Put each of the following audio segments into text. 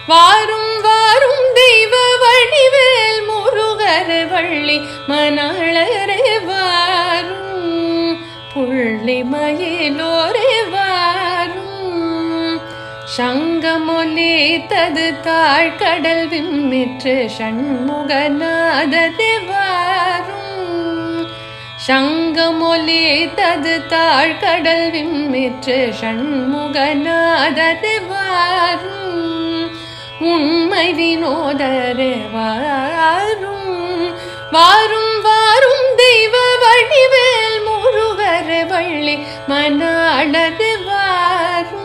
வாரும் வாரும் தெய்வ வடிவேல் முருகர் வள்ளி மணாளரே வாரும் புள்ளி மயிலோரே வாரும் சங்கமொலித்தது தாழ்கடல் விம்மிற்று சண்முகநாதரே வாரும் சங்கமொலித்தது தாழ்கடல் விம்மிற்று சண்முகநாதரே வாரும் உண்மை வினோதரே வாரும் வாரும் வாரும் தெய்வ வடிவேல் முருகர் வள்ளி மணாளரே வாரும்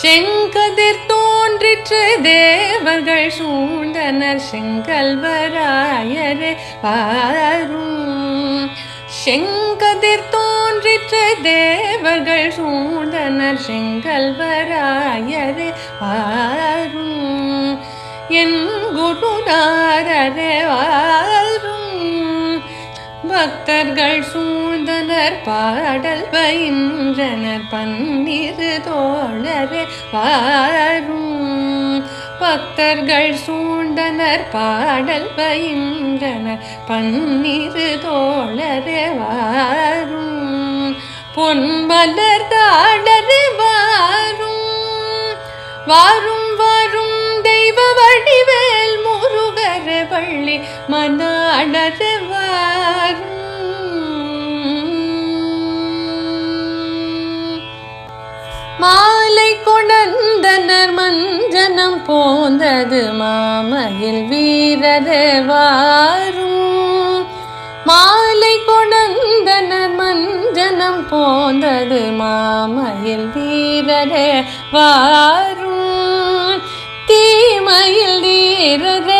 செங்கதிர் தோன்றிற்று தேவர்கள் சூழ்ந்தனர் செங்கல்வராயரே வாரும் செங்கதிர் தோன்றிற்று தேவர்கள் சூழ்ந்தனர் செங்கல்வராயரே வாரும் என் குருநாதரே வாரும் பக்தர்கள் சூழ்ந்தனர் பாடல் பயின்றனர் பன்னிரு தோழரே வாரும் பக்தர்கள் சூழ்ந்தனர் பாடல் பயின்றனர் பன்னிரு தோழரே வாரும் பொன்மலர் தாடரே வாரும் வாரும் வாரும் தெய்வ வடிவேல் முருகர் வள்ளி மணாளரே வாரும் மாலை கொணர்ந்தனர் மஞ்சனம் போந்தது மாமயில் வீரரே வாரும் மாலை கொணர்ந்தனர் மஞ்சனம் போந்தது மாமயில் வீரரே வாரும் தீமையில் வீரரே